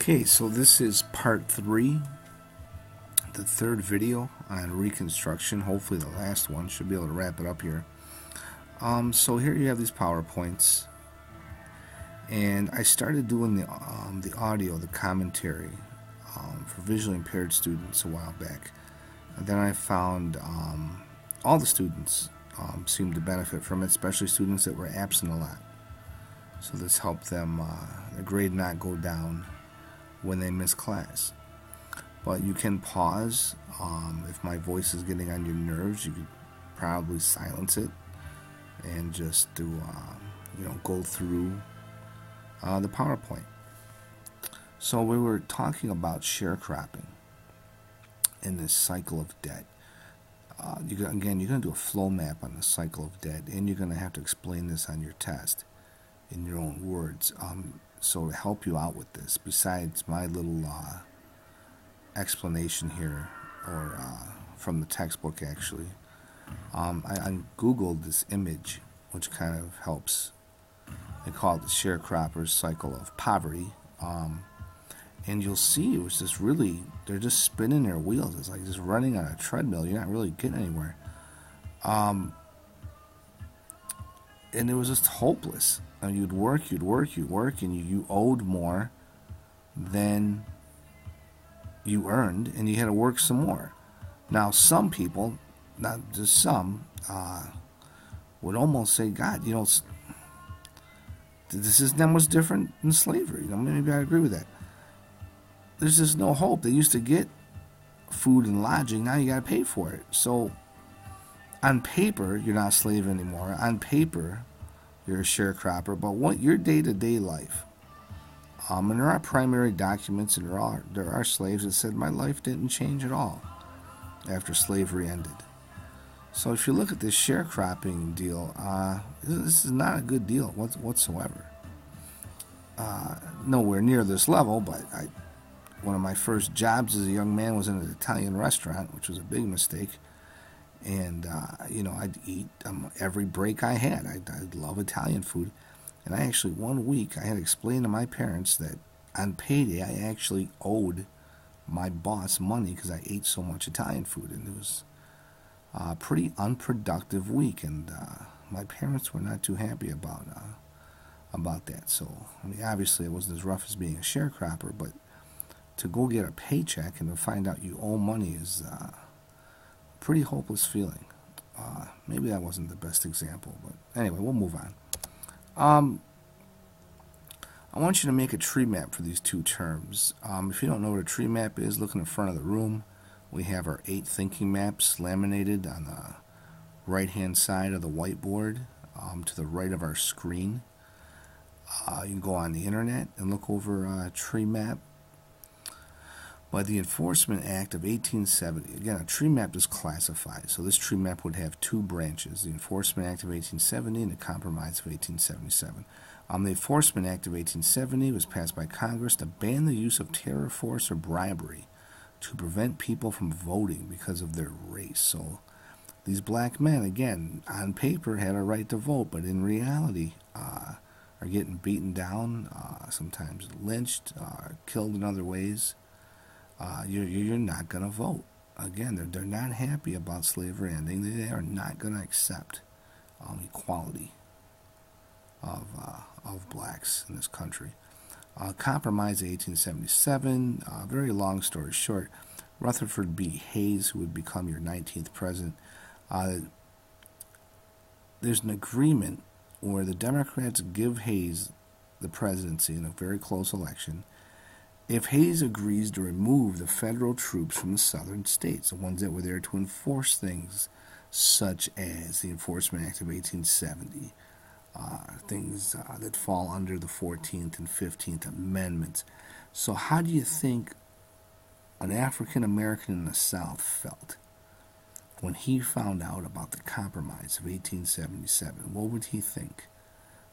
Okay, so this is part 3, the third video on Reconstruction. Hopefully the last one. Should be able to wrap it up here. So here you have these PowerPoints, and I started doing the audio, the commentary for visually impaired students a while back. And then I found all the students seemed to benefit from it, especially students that were absent a lot. So this helped them, their grade not go down when they miss class. But you can pause. If my voice is getting on your nerves, you could probably silence it and just do, go through the PowerPoint. So we were talking about sharecropping in this cycle of debt. You're going to do a flow map on the cycle of debt, and you're going to have to explain this on your test in your own words. So to help you out with this, besides my little explanation here, or from the textbook actually, I Googled this image, which kind of helps. They call it the sharecropper's cycle of poverty. And you'll see it was just really, they're just spinning their wheels. It's like just running on a treadmill. You're not really getting anywhere. And it was just hopeless. You'd work, and you owed more than you earned, and you had to work some more. Now, some people, not just some, would almost say, God, this is that much different than slavery. Maybe I agree with that. There's just no hope. They used to get food and lodging. Now you got to pay for it. So, on paper, you're not a slave anymore. On paper, you're a sharecropper. But what your day-to-day life, and there are primary documents, and there are slaves that said my life didn't change at all after slavery ended. So if you look at this sharecropping deal, this is not a good deal whatsoever. Nowhere near this level, but one of my first jobs as a young man was in an Italian restaurant, which was a big mistake. And, I'd eat every break I had. I love Italian food. And I actually, one week, I had to explain to my parents that on payday, I actually owed my boss money because I ate so much Italian food. And it was a pretty unproductive week. And my parents were not too happy about that. So, obviously, it wasn't as rough as being a sharecropper, but to go get a paycheck and to find out you owe money is a pretty hopeless feeling. Maybe that wasn't the best example, but anyway, we'll move on. I want you to make a tree map for these two terms. If you don't know what a tree map is, look in the front of the room. We have our 8 thinking maps laminated on the right-hand side of the whiteboard, to the right of our screen. You can go on the internet and look over a tree map. By the Enforcement Act of 1870, again, a tree map is classified. So this tree map would have 2 branches, the Enforcement Act of 1870 and the Compromise of 1877. The Enforcement Act of 1870 was passed by Congress to ban the use of terror, force, or bribery to prevent people from voting because of their race. So these black men, again, on paper had a right to vote, but in reality are getting beaten down, sometimes lynched, killed in other ways. You're not going to vote. Again, they're not happy about slavery ending. They are not going to accept equality of blacks in this country. Compromise of 1877, very long story short, Rutherford B. Hayes, who would become your 19th president, there's an agreement where the Democrats give Hayes the presidency in a very close election if Hayes agrees to remove the federal troops from the southern states, the ones that were there to enforce things such as the Enforcement Act of 1870, things that fall under the 14th and 15th Amendments. So how do you think an African American in the South felt when he found out about the Compromise of 1877? What would he think?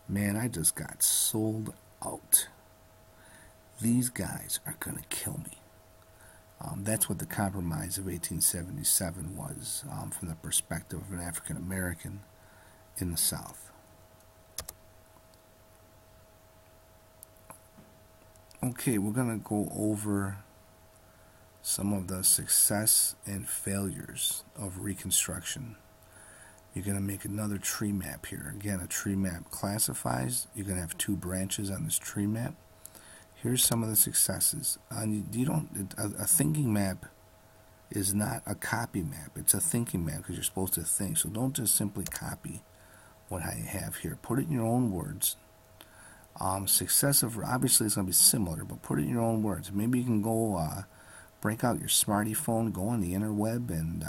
Man, I just got sold out. These guys are going to kill me. That's what the Compromise of 1877 was, from the perspective of an African American in the South. Okay, we're going to go over some of the success and failures of Reconstruction. You're going to make another tree map here. Again, a tree map classifies. You're going to have two branches on this tree map. Here's some of the successes. A thinking map is not a copy map. It's a thinking map because you're supposed to think. So don't just simply copy what I have here. Put it in your own words. Success of, obviously it's going to be similar, but put it in your own words. Maybe you can go break out your smarty phone, go on the interweb, and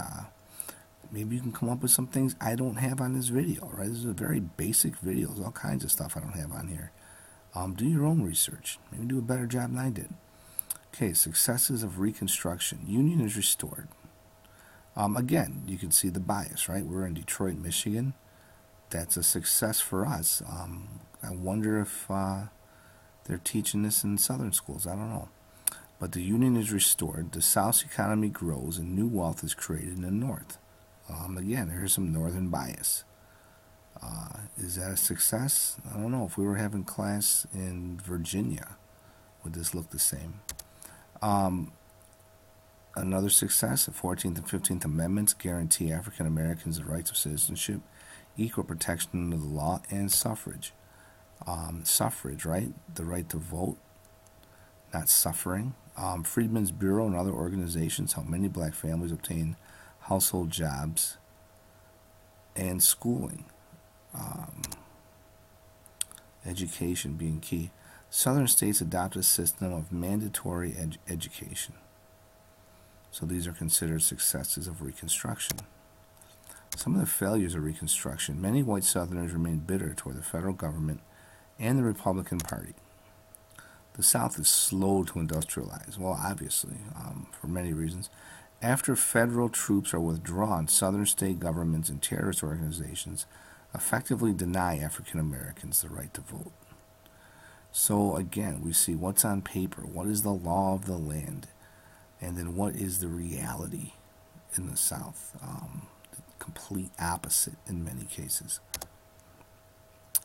maybe you can come up with some things I don't have on this video, right? This is a very basic video. There's all kinds of stuff I don't have on here. Do your own research. Maybe do a better job than I did. Okay, successes of Reconstruction. Union is restored. Again, you can see the bias, right? We're in Detroit, Michigan. That's a success for us. I wonder if they're teaching this in southern schools. I don't know. But the Union is restored. The South's economy grows and new wealth is created in the North. Again, there's some northern bias. Is that a success? I don't know. If we were having class in Virginia, would this look the same? Another success, the 14th and 15th Amendments guarantee African Americans the rights of citizenship, equal protection under the law, and suffrage. Suffrage, right? The right to vote, not suffering. Freedmen's Bureau and other organizations help many black families obtain household jobs and schooling. Education being key. Southern states adopted a system of mandatory education. So these are considered successes of Reconstruction. Some of the failures of Reconstruction. Many white Southerners remain bitter toward the federal government and the Republican Party. The South is slow to industrialize. Well, obviously, for many reasons. After federal troops are withdrawn, Southern state governments and terrorist organizations effectively deny African Americans the right to vote. So again, we see what's on paper, what is the law of the land, and then what is the reality in the South. The complete opposite in many cases.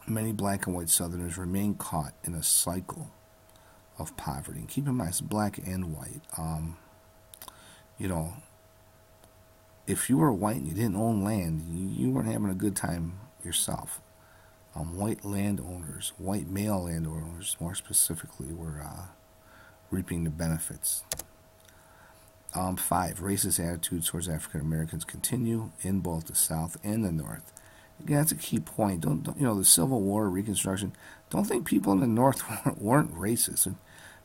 Many black and white Southerners remain caught in a cycle of poverty. And keep in mind, it's black and white. If you were white and you didn't own land, you weren't having a good time yourself. White landowners, white male landowners more specifically, were reaping the benefits. 5, racist attitudes towards African Americans continue in both the South and the North. Again, that's a key point. Don't the Civil War, Reconstruction, don't think people in the North weren't racist.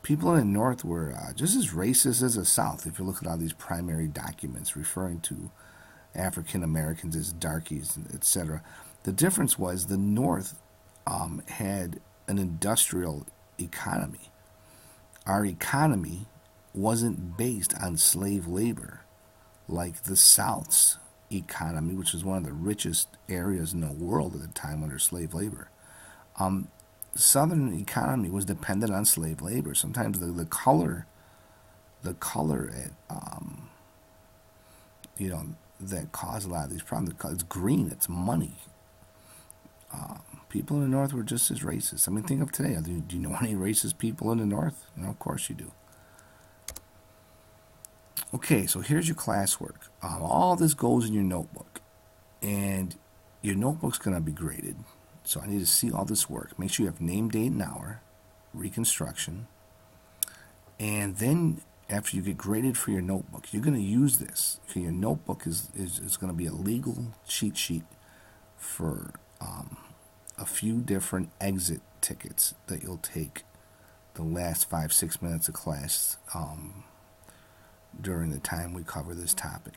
People in the North were just as racist as the South, if you look at all these primary documents referring to African Americans as darkies, etc. The difference was the North had an industrial economy. Our economy wasn't based on slave labor like the South's economy, which was one of the richest areas in the world at the time under slave labor. Southern economy was dependent on slave labor. Sometimes the color that caused a lot of these problems. It's green. It's money. People in the North were just as racist. I mean, think of today. Do you know any racist people in the North? Of course you do. Okay, so here's your classwork. All this goes in your notebook, and your notebook's going to be graded. So I need to see all this work. Make sure you have name, date, and hour, Reconstruction, and then after you get graded for your notebook, you're going to use this. Okay, your notebook is going to be a legal cheat sheet for a few different exit tickets that you'll take the last 5-6 minutes of class during the time we cover this topic.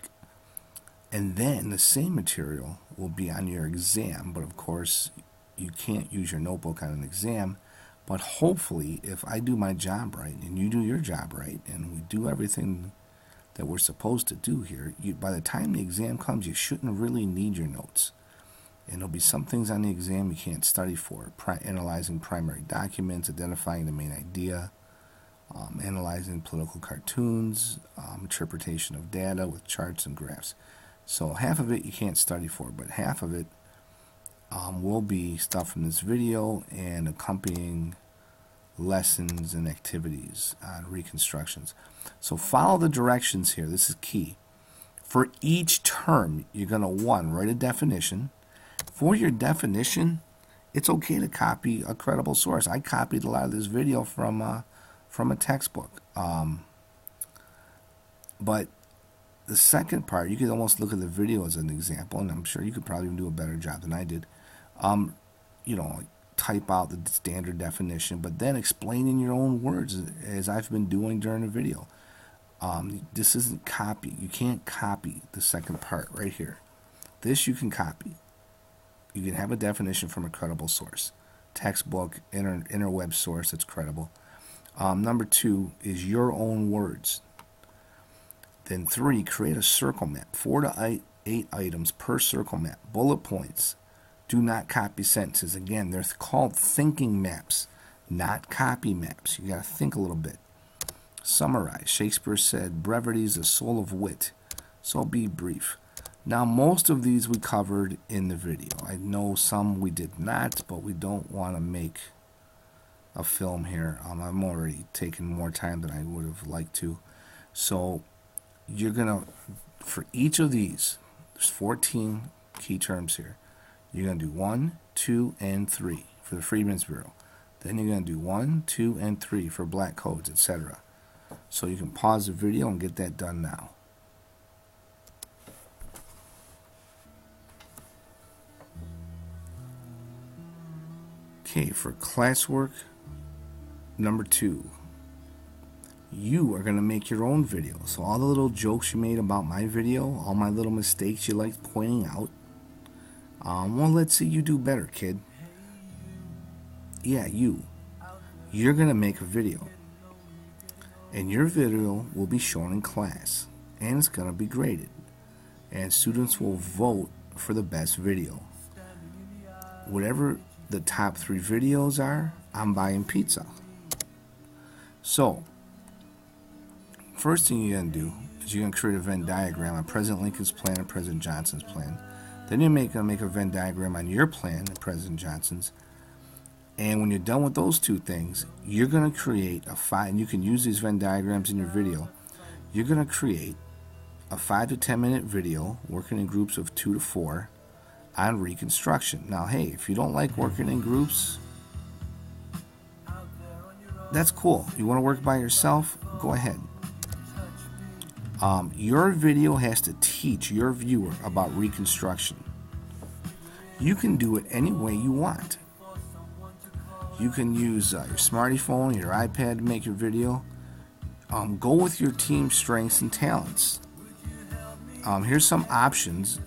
And then the same material will be on your exam, but of course you can't use your notebook on an exam. But hopefully, if I do my job right and you do your job right and we do everything that we're supposed to do here, by the time the exam comes, you shouldn't really need your notes. And there'll be some things on the exam you can't study for. Analyzing primary documents, identifying the main idea, analyzing political cartoons, interpretation of data with charts and graphs. So half of it you can't study for, but half of it will be stuff from this video and accompanying lessons and activities on reconstructions. So follow the directions here. This is key. For each term, you're going to, one, write a definition. For your definition, it's okay to copy a credible source. I copied a lot of this video from a textbook. But the second part, you could almost look at the video as an example, and I'm sure you could probably do a better job than I did. Type out the standard definition, but then explain in your own words, as I've been doing during the video. This isn't copy. You can't copy the second part right here. This you can copy. You can have a definition from a credible source. Textbook, interweb source that's credible. Number 2 is your own words. Then 3, create a circle map. 4 to 8 items per circle map. Bullet points. Do not copy sentences. Again, they're called thinking maps, not copy maps. You got to think a little bit. Summarize. Shakespeare said, brevity is the soul of wit. So be brief. Now, most of these we covered in the video. I know some we did not, but we don't want to make a film here. I'm already taking more time than I would have liked to. So you're going to, for each of these, there's 14 key terms here. You're going to do 1, 2, and 3 for the Freedmen's Bureau. Then you're going to do 1, 2, and 3 for black codes, etc. So you can pause the video and get that done now. Okay, for classwork number 2, you are going to make your own video. So all the little jokes you made about my video, all my little mistakes you like pointing out, well, let's see you do better, kid. Yeah, you're going to make a video. And your video will be shown in class. And it's going to be graded. And students will vote for the best video. Whatever the top 3 videos are, I'm buying pizza. So, first thing you're going to do is you're going to create a Venn diagram on President Lincoln's plan and President Johnson's plan. Then you're going to make a Venn diagram on your plan and President Johnson's. And when you're done with those 2 things, you're going to create a 5, and you can use these Venn diagrams in your video. You're going to create a 5 to 10 minute video working in groups of 2 to 4 on Reconstruction. Now, hey, if you don't like working in groups, that's cool. You want to work by yourself? Go ahead. Your video has to teach your viewer about Reconstruction. You can do it any way you want. You can use your smartphone, your iPad to make your video. Go with your team's strengths and talents. Here's some options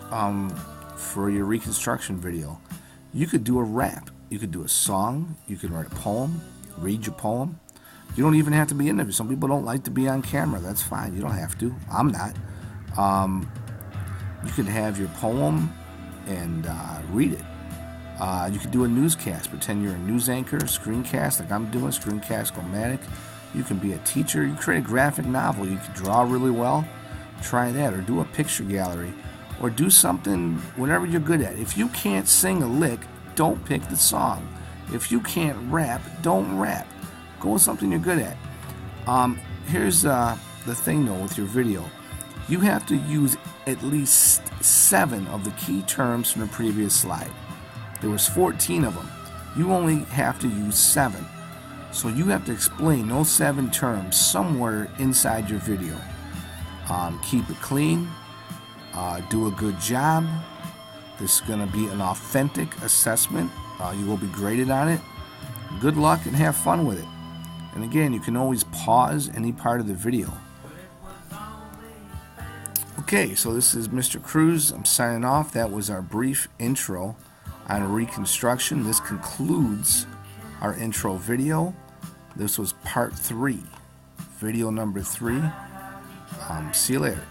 for your Reconstruction video. You could do a rap. You could do a song. You could write a poem, read your poem. You don't even have to be in there. Some people don't like to be on camera. That's fine. You don't have to. I'm not. You could have your poem and read it. You could do a newscast. Pretend you're a news anchor, screencast like I'm doing, screencast-o-matic. You can be a teacher. You create a graphic novel. You can draw really well. Try that. Or do a picture gallery. Or do something, whatever you're good at. If you can't sing a lick, don't pick the song. If you can't rap, don't rap. Go with something you're good at. Here's the thing, though, with your video. You have to use at least 7 of the key terms from the previous slide. There was 14 of them. You only have to use 7. So you have to explain those 7 terms somewhere inside your video. Keep it clean. Do a good job. This is going to be an authentic assessment. You will be graded on it. Good luck and have fun with it. And again, you can always pause any part of the video. Okay, so this is Mr. Cruz. I'm signing off. That was our brief intro on Reconstruction. This concludes our intro video. This was part 3, video number 3. See you later.